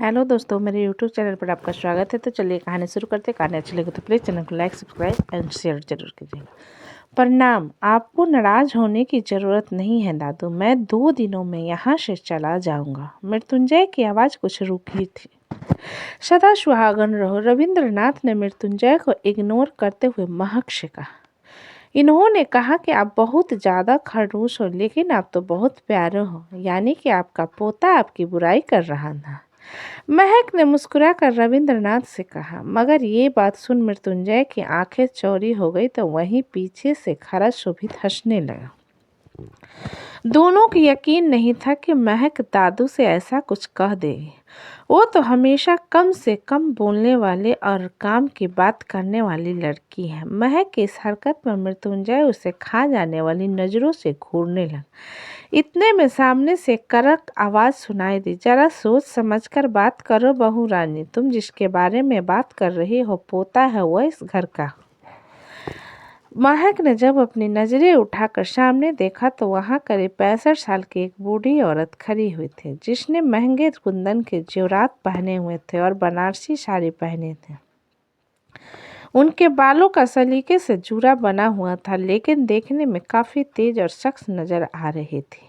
Hello दोस्तों, मेरे YouTube channel पर आपका स्वागत है। तो चलिए कहानी शुरू करते हैं। कहानी अच्छी लगे तो प्लीज़ चैनल को लाइक, सब्सक्राइब एंड शेयर जरूर कीजिएगा। प्रणाम। आपको नाराज होने की ज़रूरत नहीं है दादू, मैं 2 दिनों में यहाँ से चला जाऊँगा। मृत्युंजय की आवाज़ कुछ रुकी थी। सदा सुहागन रहो। रविंद्रनाथ ने मृत्युंजय को इग्नोर करते हुए महक से कहा। इन्होंने कहा कि आप बहुत ज़्यादा खड़ूस हो, लेकिन आप तो बहुत प्यारे हो। यानी कि आपका पोता आपकी बुराई कर रहा था। महक ने मुस्कुराकर रविंद्रनाथ से कहा, मगर ये बात सुन मृत्युंजय की आंखें चौड़ी हो गई तो वहीं पीछे से खड़ा शोभित हंसने लगा। दोनों को यकीन नहीं था कि महक दादू से ऐसा कुछ कह देगी। वो तो हमेशा कम से कम बोलने वाले और काम की बात करने वाली लड़की है। महक की इस हरकत पर मृत्युंजय उसे खा जाने वाली नज़रों से घूरने लगा। इतने में सामने से कड़क आवाज़ सुनाई दी, जरा सोच समझकर बात करो बहू रानी, तुम जिसके बारे में बात कर रही हो पोता है वह इस घर का। महक ने जब अपनी नज़रें उठाकर सामने देखा तो वहां करीब 65 साल की एक बूढ़ी औरत खड़ी हुई थी, जिसने महंगे कुंदन के जेवरात पहने हुए थे और बनारसी साड़ी पहने थे। उनके बालों का सलीके से जूड़ा बना हुआ था, लेकिन देखने में काफ़ी तेज और सख्त नज़र आ रही थी।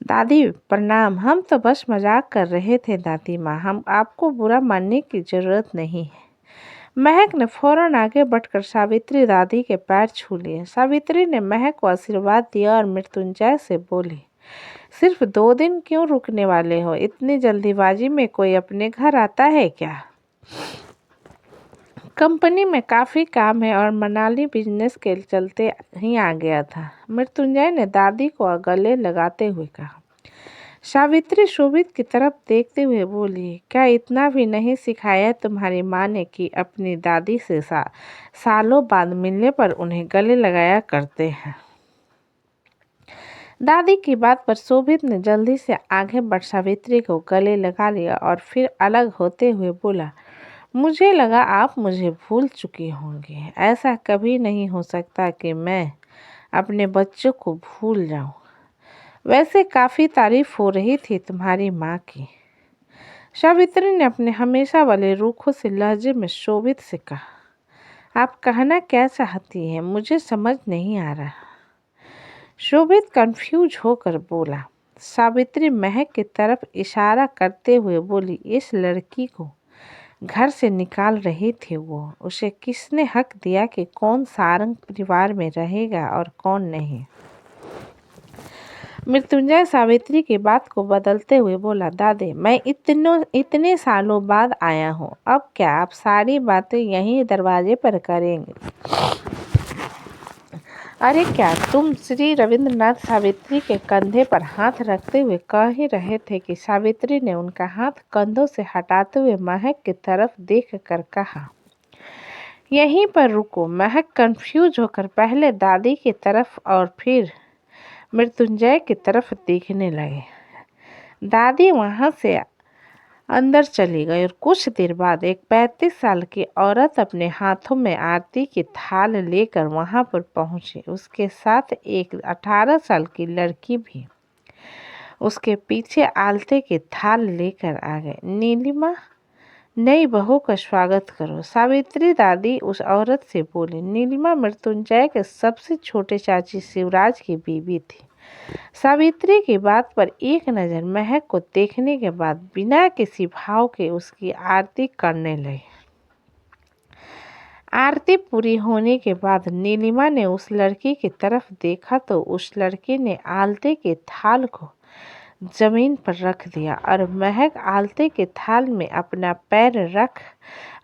दादी प्रणाम, हम तो बस मजाक कर रहे थे दादी माँ, हम आपको बुरा मानने की ज़रूरत नहीं है। महक ने फौरन आगे बढ़कर सावित्री दादी के पैर छू लिए। सावित्री ने महक को आशीर्वाद दिया और मृत्युंजय से बोली, सिर्फ 2 दिन क्यों रुकने वाले हो? इतनी जल्दीबाजी में कोई अपने घर आता है क्या? कंपनी में काफ़ी काम है और मनाली बिजनेस के चलते ही आ गया था, मृत्युंजय ने दादी को गले लगाते हुए कहा। सावित्री शोभित की तरफ देखते हुए बोली, क्या इतना भी नहीं सिखाया तुम्हारी माँ ने कि अपनी दादी से सालों बाद मिलने पर उन्हें गले लगाया करते हैं? दादी की बात पर शोभित ने जल्दी से आगे बढ़ सावित्री को गले लगा लिया और फिर अलग होते हुए बोला, मुझे लगा आप मुझे भूल चुकी होंगी। ऐसा कभी नहीं हो सकता कि मैं अपने बच्चों को भूल जाऊं। वैसे काफ़ी तारीफ हो रही थी तुम्हारी माँ की। सावित्री ने अपने हमेशा वाले रूखों से लहजे में शोभित से कहा, आप कहना क्या चाहती हैं? मुझे समझ नहीं आ रहा। शोभित कंफ्यूज होकर बोला। सावित्री महक की तरफ इशारा करते हुए बोली, इस लड़की को घर से निकाल रही थी वो। उसे किसने हक दिया कि कौन सारंग परिवार में रहेगा और कौन नहीं? मृत्युंजय सावित्री की बात को बदलते हुए बोला, दादी मैं इतने सालों बाद आया हूँ, अब क्या आप सारी बातें यहीं दरवाजे पर करेंगे? अरे क्या तुम? श्री रविंद्रनाथ सावित्री के कंधे पर हाथ रखते हुए कह ही रहे थे कि सावित्री ने उनका हाथ कंधों से हटाते हुए महक की तरफ देख कर कहा, यहीं पर रुको। महक कंफ्यूज होकर पहले दादी की तरफ और फिर मृत्युंजय की तरफ देखने लगे। दादी वहां से अंदर चली गई और कुछ देर बाद एक 35 साल की औरत अपने हाथों में आरती की थाल लेकर वहां पर पहुंची। उसके साथ एक 18 साल की लड़की भी उसके पीछे आलते की थाल लेकर आ गए। नीलिमा, नई बहू का स्वागत करो, सावित्री दादी उस औरत से बोली। नीलिमा मृत्युंजय के सबसे छोटे चाची शिवराज की बीवी थी। सावित्री की बात पर एक नज़र महक को देखने के बाद बिना किसी भाव के उसकी आरती करने लगी। आरती पूरी होने के बाद नीलिमा ने उस लड़की की तरफ देखा तो उस लड़की ने आलते के थाल को जमीन पर रख दिया और महक आलते के थाल में अपना पैर रख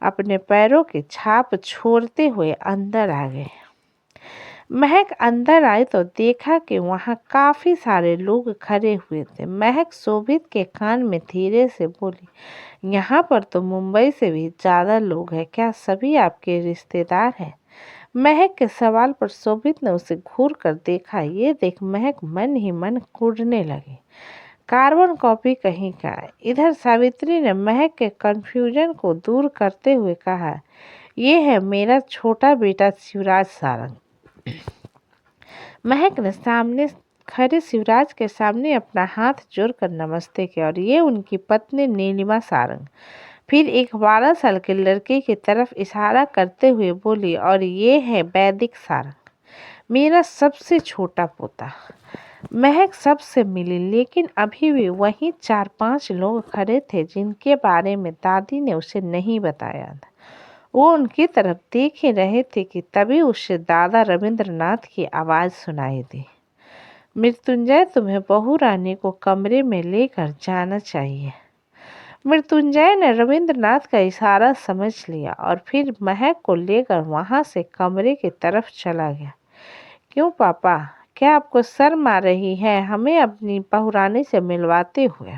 अपने पैरों की छाप छोड़ते हुए अंदर आ गए। महक अंदर आई तो देखा कि वहाँ काफ़ी सारे लोग खड़े हुए थे। महक शोभित के कान में धीरे से बोली, यहाँ पर तो मुंबई से भी ज़्यादा लोग हैं, क्या सभी आपके रिश्तेदार हैं? महक के सवाल पर शोभित ने उसे घूर कर देखा। ये देख महक मन ही मन कूदने लगी। कार्बन कॉपी कहीं का है। इधर सावित्री ने महक के कन्फ्यूजन को दूर करते हुए कहा, ये है मेरा छोटा बेटा शिवराज सारंग। महक ने सामने खड़े शिवराज के सामने अपना हाथ जोड़कर नमस्ते किया और ये उनकी पत्नी नीलिमा सारंग। फिर एक 12 साल के लड़के की तरफ इशारा करते हुए बोली, और ये है वैदिक सारंग, मेरा सबसे छोटा पोता। महक सबसे मिली, लेकिन अभी भी वहीं 4-5 लोग खड़े थे जिनके बारे में दादी ने उसे नहीं बताया था। वो उनकी तरफ देख ही रहे थे कि तभी उसे दादा रविंद्रनाथ की आवाज़ सुनाई दी, मृत्युंजय, तुम्हें बहू रानी को कमरे में लेकर जाना चाहिए। मृत्युंजय ने रविंद्रनाथ का इशारा समझ लिया और फिर महक को लेकर वहां से कमरे की तरफ चला गया। क्यों पापा, क्या आपको शर्म आ रही है हमें अपनी बहू रानी से मिलवाते हुए?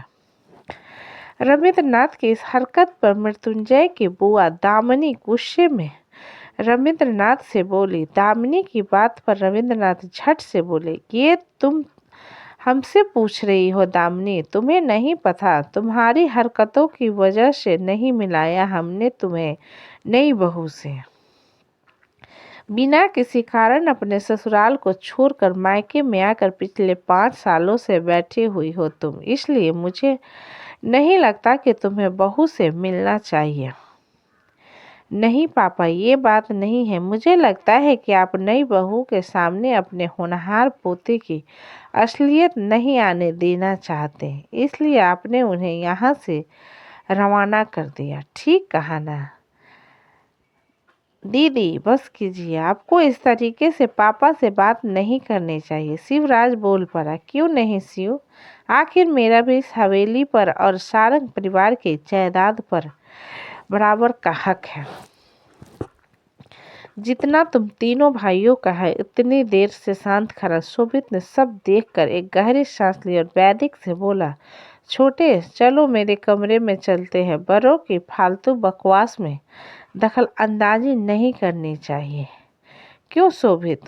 रविंद्रनाथ की इस हरकत पर मृत्युंजय की बुआ दामिनी गुस्से में रविंद्रनाथ से बोली। दामिनी की बात पर रविंद्रनाथ झट से बोले, ये तुम हमसे पूछ रही हो दामिनी? तुम्हें नहीं पता, तुम्हारी हरकतों की वजह से नहीं मिलाया हमने तुम्हें नई बहू से। बिना किसी कारण अपने ससुराल को छोड़कर मायके में आकर पिछले 5 सालों से बैठी हुई हो तुम, इसलिए मुझे नहीं लगता कि तुम्हें बहू से मिलना चाहिए। नहीं पापा, ये बात नहीं है। मुझे लगता है कि आप नई बहू के सामने अपने होनहार पोते की असलियत नहीं आने देना चाहते, इसलिए आपने उन्हें यहाँ से रवाना कर दिया। ठीक कहा ना दीदी, बस कीजिए, आपको इस तरीके से पापा से बात नहीं करनी चाहिए। शिवराज बोल पड़ा। क्यों नहीं शिव, आखिर मेरा भी इस हवेली पर और सारंग परिवार की जायदाद पर बराबर का हक है। जितना तुम तीनों भाइयों का है। इतनी देर से शांत खड़ा शोभित ने सब देखकर एक गहरी सांस ली और वैदिक से बोला, छोटे, चलो मेरे कमरे में चलते हैं। बड़ों की फालतू बकवास में दखल अंदाजी नहीं करनी चाहिए। क्यों शोभित,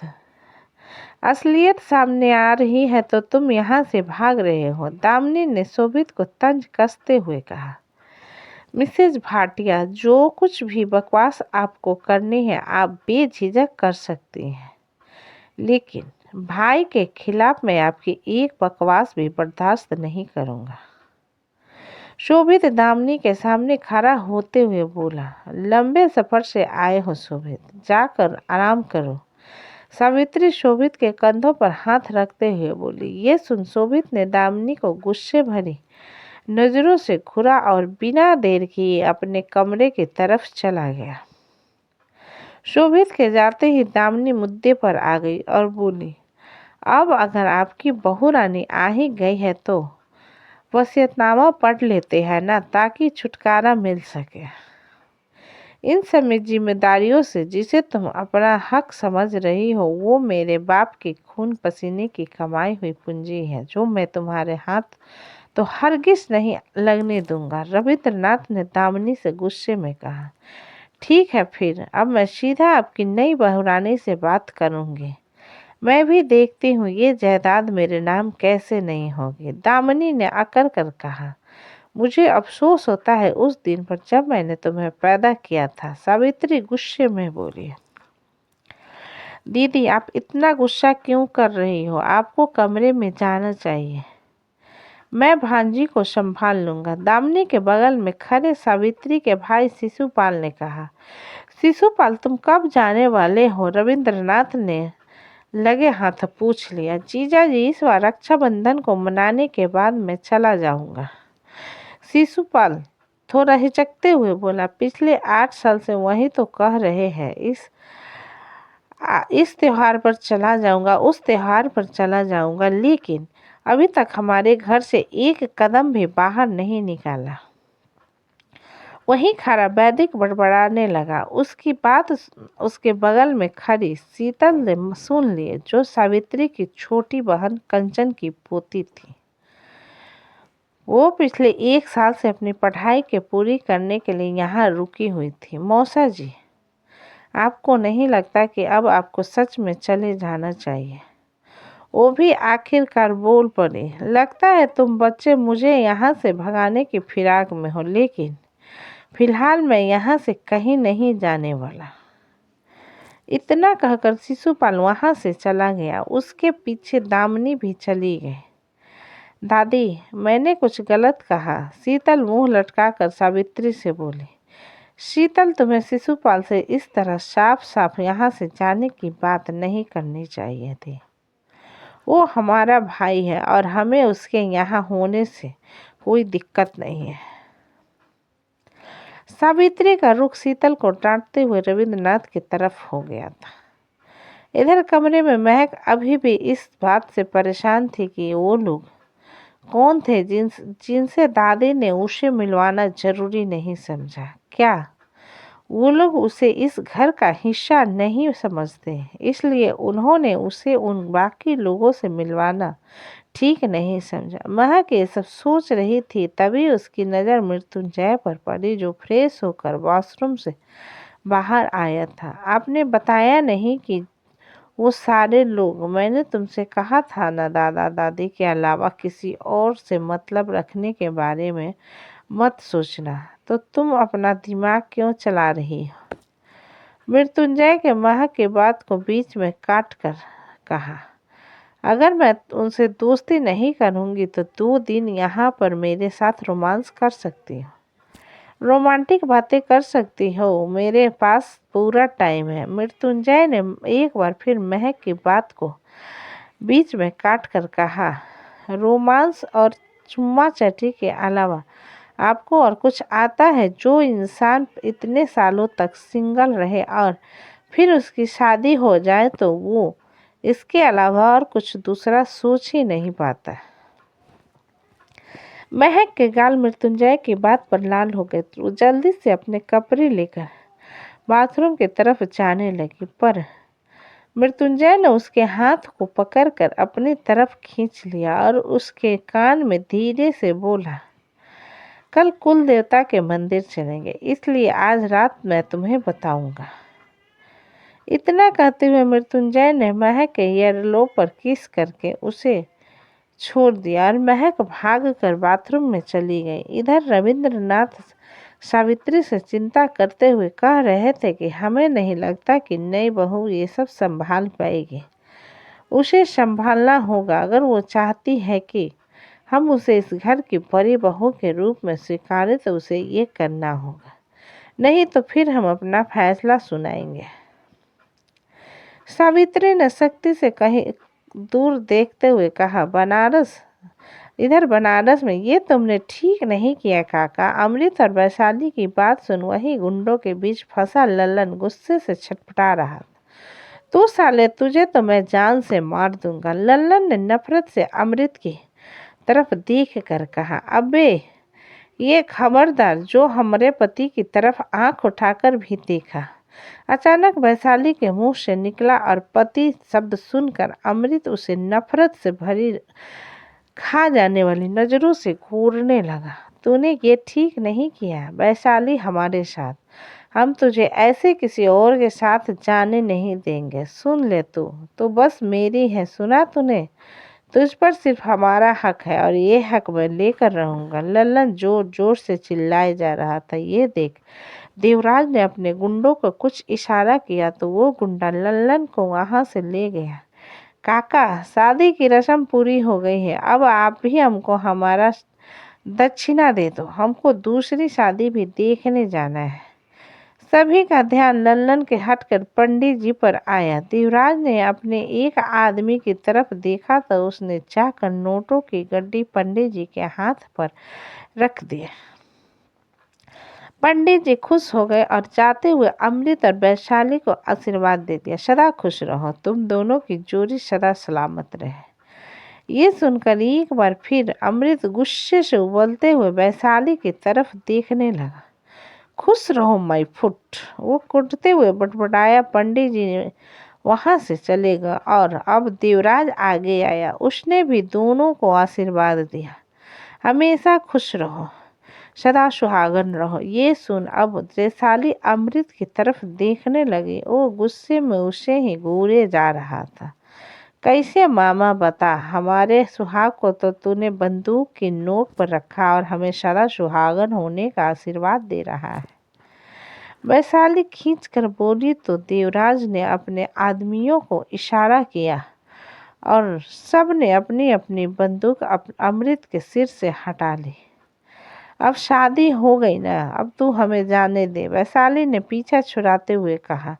असलियत सामने आ रही है तो तुम यहाँ से भाग रहे हो? दामिनी ने शोभित को तंज कसते हुए कहा। मिसेज भाटिया, जो कुछ भी बकवास आपको करनी है आप बेझिझक कर सकती हैं, लेकिन भाई के खिलाफ मैं आपकी एक बकवास भी बर्दाश्त नहीं करूंगा। शोभित दामिनी के सामने खड़ा होते हुए बोला, लंबे सफर से आए हो शोभित, जाकर आराम करो। सावित्री शोभित के कंधों पर हाथ रखते हुए बोली। ये सुन शोभित ने दामिनी को गुस्से भरी नजरों से घूरा और बिना देर किए अपने कमरे की तरफ चला गया। शोभित के जाते ही दामिनी मुद्दे पर आ गई और बोली, अब अगर आपकी बहू रानी आ ही गई है तो वसीयतनामा पढ़ लेते हैं ना, ताकि छुटकारा मिल सके। इन सभी जिम्मेदारियों से जिसे तुम अपना हक समझ रही हो, वो मेरे बाप के खून पसीने की कमाई हुई पूंजी है, जो मैं तुम्हारे हाथ तो हरगिज नहीं लगने दूंगा। रविंद्रनाथ ने दामिनी से गुस्से में कहा। ठीक है, फिर अब मैं सीधा आपकी नई बहुरानी से बात करूंगी। मैं भी देखती हूँ ये जायदाद मेरे नाम कैसे नहीं होगी। दामिनी ने अकड़ कर कहा। मुझे अफसोस होता है उस दिन पर जब मैंने तुम्हें पैदा किया था। सावित्री गुस्से में बोली। दीदी, आप इतना गुस्सा क्यों कर रही हो? आपको कमरे में जाना चाहिए। मैं भांजी को संभाल लूंगा। दामिनी के बगल में खड़े सावित्री के भाई शिशुपाल ने कहा। शिशुपाल, तुम कब जाने वाले हो? रविंद्रनाथ ने लगे हाथ पूछ लिया। जीजा जी, इस बार रक्षाबंधन को मनाने के बाद मैं चला जाऊंगा। शिशुपाल थोड़ा हिचकते हुए बोला। पिछले 8 साल से वही तो कह रहे हैं, इस त्योहार पर चला जाऊंगा, उस त्योहार पर चला जाऊंगा, लेकिन अभी तक हमारे घर से एक कदम भी बाहर नहीं निकाला। वहीं खड़ा वैदिक बड़बड़ाने लगा। उसकी बात उसके बगल में खड़ी शीतल ने सुन ली, जो सावित्री की छोटी बहन कंचन की पोती थी। वो पिछले 1 साल से अपनी पढ़ाई के पूरी करने के लिए यहाँ रुकी हुई थी। मौसा जी, आपको नहीं लगता कि अब आपको सच में चले जाना चाहिए? वो भी आखिरकार बोल पड़ी। लगता है तुम बच्चे मुझे यहाँ से भगाने की फिराक में हो, लेकिन फिलहाल मैं यहाँ से कहीं नहीं जाने वाला। इतना कहकर शिशुपाल वहां से चला गया। उसके पीछे दामिनी भी चली गई। दादी, मैंने कुछ गलत कहा, शीतल मुंह लटकाकर सावित्री से बोली। शीतल, तुम्हें शिशुपाल से इस तरह साफ साफ यहाँ से जाने की बात नहीं करनी चाहिए थी। वो हमारा भाई है और हमें उसके यहाँ होने से कोई दिक्कत नहीं है। सावित्री का रुख शीतल को डांटते हुए रविंद्रनाथ की तरफ हो गया था। इधर कमरे में महक अभी भी इस बात से परेशान थी कि वो लोग कौन थे जिनसे दादी ने उसे मिलवाना जरूरी नहीं समझा। क्या वो लोग उसे इस घर का हिस्सा नहीं समझते, इसलिए उन्होंने उसे उन बाकी लोगों से मिलवाना ठीक नहीं समझा। महक ये सब सोच रही थी, तभी उसकी नज़र मृत्युंजय पर पड़ी, जो फ्रेश होकर वॉशरूम से बाहर आया था। आपने बताया नहीं कि वो सारे लोग, मैंने तुमसे कहा था ना, दादा दादी के अलावा किसी और से मतलब रखने के बारे में मत सोचना, तो तुम अपना दिमाग क्यों चला रही हो? मृत्युंजय के महक के बात को बीच में काट कर कहा, अगर मैं उनसे दोस्ती नहीं करूंगी तो 2 दिन यहाँ पर मेरे साथ रोमांस कर सकती हो, रोमांटिक बातें कर सकती हो, मेरे पास पूरा टाइम है। मृत्युंजय ने एक बार फिर महक की बात को बीच में काट कर कहा, रोमांस और चुम्मा चटी के अलावा आपको और कुछ आता है? जो इंसान इतने सालों तक सिंगल रहे और फिर उसकी शादी हो जाए तो वो इसके अलावा और कुछ दूसरा सोच ही नहीं पाता। महक के गाल मृत्युंजय की बात पर लाल हो गए तो वो जल्दी से अपने कपड़े लेकर बाथरूम की तरफ जाने लगी, पर मृत्युंजय ने उसके हाथ को पकड़कर अपनी तरफ खींच लिया और उसके कान में धीरे से बोला, कल कुल देवता के मंदिर चलेंगे, इसलिए आज रात मैं तुम्हें बताऊंगा। इतना कहते हुए मृत्युंजय ने महक के ईयरलोब पर किस करके उसे छोड़ दिया और महक भागकर बाथरूम में चली गई। इधर रविंद्रनाथ सावित्री से चिंता करते हुए कह रहे थे कि हमें नहीं लगता कि नई बहू ये सब संभाल पाएगी। उसे संभालना होगा। अगर वो चाहती है कि हम उसे इस घर की बड़ी बहू के रूप में स्वीकारें तो उसे ये करना होगा, नहीं तो फिर हम अपना फैसला सुनाएंगे। सावित्री ने सख्ती से कहीं दूर देखते हुए कहा, बनारस, इधर बनारस में ये तुमने ठीक नहीं किया काका। अमृत और वैशाली की बात सुन वही गुंडों के बीच फंसा लल्लन गुस्से से छटपटा रहा था। तू साले, तुझे तो मैं जान से मार दूंगा। लल्लन ने नफरत से अमृत की तरफ देख कर कहा, अबे ये खबरदार, जो हमारे पति की तरफ आंख उठाकर भी देखा। अचानक वैशाली के मुंह से निकला और पति शब्द सुनकर अमृत उसे नफरत से भरी खा जाने वाली नजरों से घूरने लगा। तूने ये ठीक नहीं किया वैशाली, हमारे साथ हम तुझे ऐसे किसी और के साथ जाने नहीं देंगे। सुन ले, तू तो बस मेरी है, सुना तूने? तुझ पर सिर्फ हमारा हक है और ये हक मैं लेकर रहूंगा। लल्लन जोर जोर से चिल्लाए जा रहा था। ये देख, देवराज ने अपने गुंडों को कुछ इशारा किया तो वो गुंडा लल्लन को वहां से ले गया। काका, शादी की रस्म पूरी हो गई है, अब आप भी हमको हमारा दक्षिणा दे दो, हमको दूसरी शादी भी देखने जाना है। सभी का ध्यान लल्लन के हटकर पंडित जी पर आया। देवराज ने अपने एक आदमी की तरफ देखा तो उसने चाहकर नोटों की गड्डी पंडित जी के हाथ पर रख दिया। पंडित जी खुश हो गए और जाते हुए अमृत और वैशाली को आशीर्वाद दे दिया। सदा खुश रहो, तुम दोनों की जोड़ी सदा सलामत रहे। ये सुनकर एक बार फिर अमृत गुस्से से उबलते हुए वैशाली की तरफ देखने लगा। खुश रहो माई फुट, वो कुटते हुए बटबटाया। पंडित जी वहां से चले गए और अब देवराज आगे आया। उसने भी दोनों को आशीर्वाद दिया। हमेशा खुश रहो, सदा सुहागन रहो। ये सुन अब वैशाली अमृत की तरफ देखने लगी। वो गुस्से में उसे ही घूरे जा रहा था। कैसे मामा बता, हमारे सुहाग को तो तूने बंदूक की नोक पर रखा और हमें सदा सुहागन होने का आशीर्वाद दे रहा है। वैशाली खींच कर बोली तो देवराज ने अपने आदमियों को इशारा किया और सब ने अपनी अपनी बंदूक अमृत के सिर से हटा ली। अब शादी हो गई ना, अब तू हमें जाने दे, वैशाली ने पीछा छुड़ाते हुए कहा।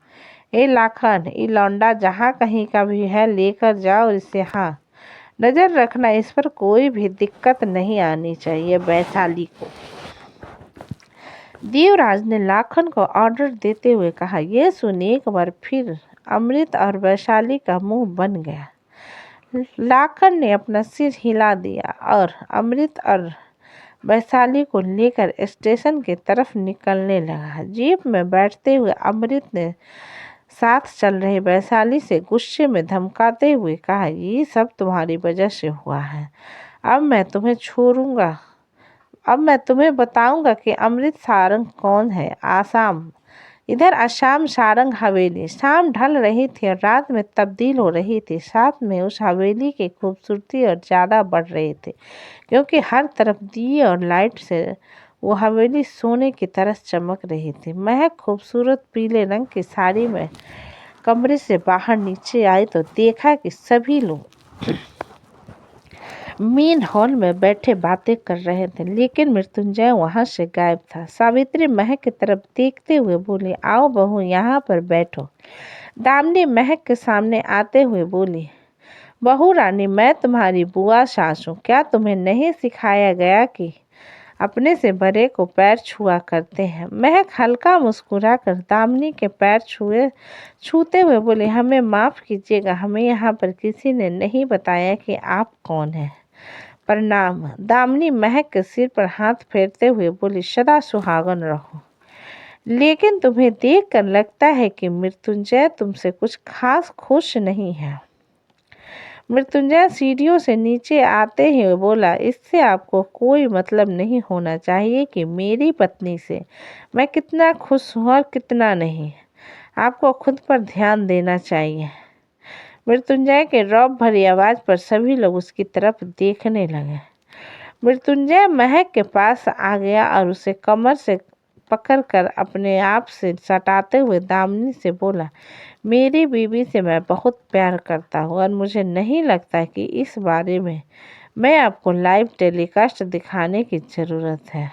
ए लाखन, ये लौंडा जहाँ कहीं का भी है लेकर जाओ इसे। हाँ, नजर रखना, इस पर कोई भी दिक्कत नहीं आनी चाहिए। वैशाली को देवराज ने लाखन को ऑर्डर देते हुए कहा। ये सुन एक बार फिर अमृत और वैशाली का मुंह बन गया। लाखन ने अपना सिर हिला दिया और अमृत और वैशाली को लेकर स्टेशन की तरफ निकलने लगा। जीप में बैठते हुए अमृत ने साथ चल रही वैशाली से गुस्से में धमकाते हुए कहा, ये सब तुम्हारी वजह से हुआ है। अब मैं तुम्हें बताऊंगा कि अमृत सारंग कौन है। आसाम सारंग हवेली। शाम ढल रही थी और रात में तब्दील हो रही थी। साथ में उस हवेली की खूबसूरती और ज़्यादा बढ़ रही थी, क्योंकि हर तरफ दिए और लाइट से वो हवेली सोने की तरह चमक रही थी। महक खूबसूरत पीले रंग की साड़ी में कमरे से बाहर नीचे आई तो देखा कि सभी लोग मेन हॉल में बैठे बातें कर रहे थे, लेकिन मृत्युंजय वहां से गायब था। सावित्री महक की तरफ देखते हुए बोली, आओ बहू, यहाँ पर बैठो। दामिनी महक के सामने आते हुए बोली, बहू रानी, मैं तुम्हारी बुआ सास हूँ। क्या तुम्हें नहीं सिखाया गया कि अपने से बड़े को पैर छुआ करते हैं? महक हल्का मुस्कुरा कर दामिनी के पैर छूते हुए बोले, हमें माफ़ कीजिएगा, हमें यहाँ पर किसी ने नहीं बताया कि आप कौन हैं। प्रणाम। दामिनी महक के सिर पर हाथ फेरते हुए बोली, सदा सुहागन रहो। लेकिन तुम्हें देखकर लगता है कि मृत्युंजय तुमसे कुछ खास खुश नहीं है। मृत्युंजय सीढ़ियों से नीचे आते ही बोला, इससे आपको कोई मतलब नहीं होना चाहिए कि मेरी पत्नी से मैं कितना खुश हूँ और कितना नहीं। आपको खुद पर ध्यान देना चाहिए। मृत्युंजय के रौब भरी आवाज़ पर सभी लोग उसकी तरफ देखने लगे। मृत्युंजय महक के पास आ गया और उसे कमर से पकड़कर अपने आप से सटाते हुए दामिनी से बोला, मेरी बीवी से मैं बहुत प्यार करता हूँ और मुझे नहीं लगता कि इस बारे में मैं आपको लाइव टेलीकास्ट दिखाने की ज़रूरत है।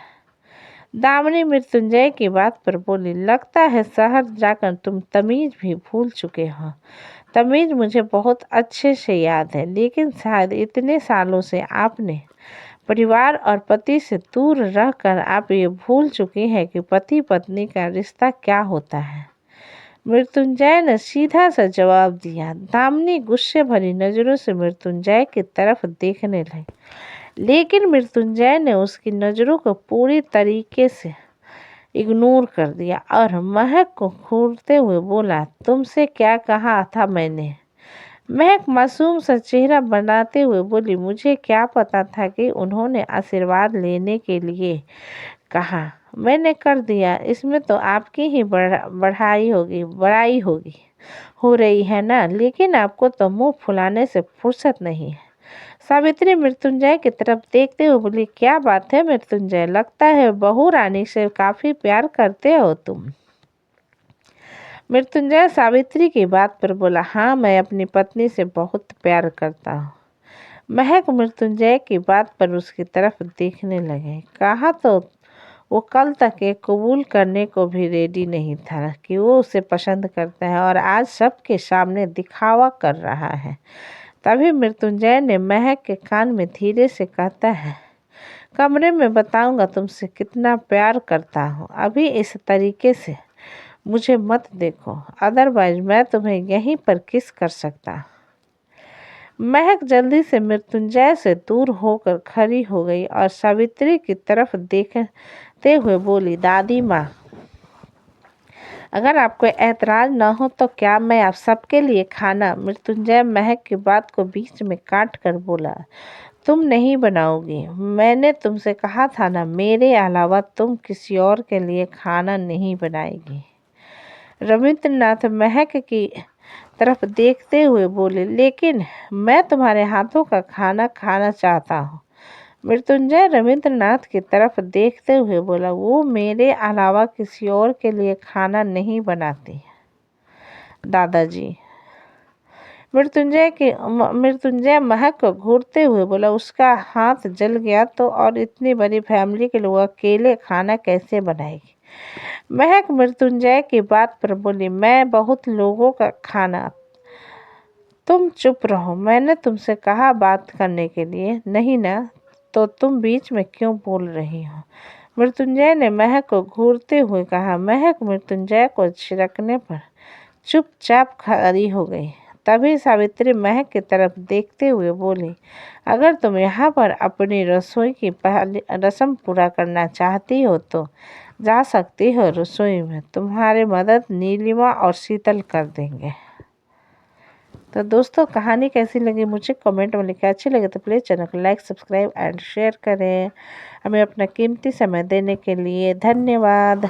दामिनी मृत्युंजय की बात पर बोली, लगता है शहर जाकर तुम तमीज़ भी भूल चुके हो। तमीज़ मुझे बहुत अच्छे से याद है, लेकिन शायद इतने सालों से आपने परिवार और पति से दूर रहकर आप ये भूल चुके हैं कि पति पत्नी का रिश्ता क्या होता है। मृत्युंजय ने सीधा सा जवाब दिया। दामिनी गुस्से भरी नज़रों से मृत्युंजय की तरफ देखने लगी, लेकिन मृत्युंजय ने उसकी नज़रों को पूरी तरीके से इग्नोर कर दिया और महक को घूरते हुए बोला, तुमसे क्या कहा था मैंने? महक मासूम सा चेहरा बनाते हुए बोली, मुझे क्या पता था कि उन्होंने आशीर्वाद लेने के लिए कहा। मैंने कर दिया। इसमें तो आपकी ही बड़ाई हो रही है ना, लेकिन आपको तो मुंह फुलाने से फुर्सत नहीं है। सावित्री मृत्युंजय की तरफ देखते हुए बोली, क्या बात है मृत्युंजय, लगता है बहू रानी से काफी प्यार करते हो तुम। मृत्युंजय सावित्री की बात पर बोला, हाँ, मैं अपनी पत्नी से बहुत प्यार करता हूँ। महक मृत्युंजय की बात पर उसकी तरफ देखने लगे। कहा तो वो कल तक ये कबूल करने को भी रेडी नहीं था कि वो उसे पसंद करता है, और आज सबके सामने दिखावा कर रहा है। तभी मृत्युंजय ने महक के कान में धीरे से कहता है, कमरे में बताऊंगा तुमसे कितना प्यार करता हूँ। अभी इस तरीके से मुझे मत देखो, अदरवाइज मैं तुम्हें यहीं पर किस कर सकता। महक जल्दी से मृत्युंजय से दूर होकर खड़ी हो गई और सावित्री की तरफ देखते हुए बोली, दादी माँ, अगर आपको ऐतराज न हो तो क्या मैं आप सबके लिए खाना। मृत्युंजय महक की बात को बीच में काट कर बोला, तुम नहीं बनाओगी। मैंने तुमसे कहा था ना, मेरे अलावा तुम किसी और के लिए खाना नहीं बनाएगी। रविंद्रनाथ महक की तरफ देखते हुए बोले, लेकिन मैं तुम्हारे हाथों का खाना खाना चाहता हूँ। मृत्युंजय रविंद्रनाथ की तरफ देखते हुए बोला, वो मेरे अलावा किसी और के लिए खाना नहीं बनाती दादाजी। मृत्युंजय महक को घूरते हुए बोला, उसका हाथ जल गया तो और इतनी बड़ी फैमिली के लोग अकेले खाना कैसे बनाएगी। महक मृत्युंजय की बात पर बोली, मैं बहुत लोगों का खाना। तुम चुप रहो, मैंने तुमसे कहा बात करने के लिए, नहीं ना, तो तुम बीच में क्यों बोल रही हो। मृत्युंजय ने महक को घूरते हुए कहा। महक मृत्युंजय को छिड़कने पर चुपचाप खड़ी हो गई। तभी सावित्री महक की तरफ देखते हुए बोली, अगर तुम यहाँ पर अपनी रसोई की पहली रस्म पूरा करना चाहती हो तो जा सकती हो रसोई में, तुम्हारी मदद नीलिमा और शीतल कर देंगे। तो दोस्तों, कहानी कैसी लगी मुझे कमेंट में लिखें। अच्छी लगे तो प्लीज़ चैनल को लाइक, सब्सक्राइब एंड शेयर करें। हमें अपना कीमती समय देने के लिए धन्यवाद।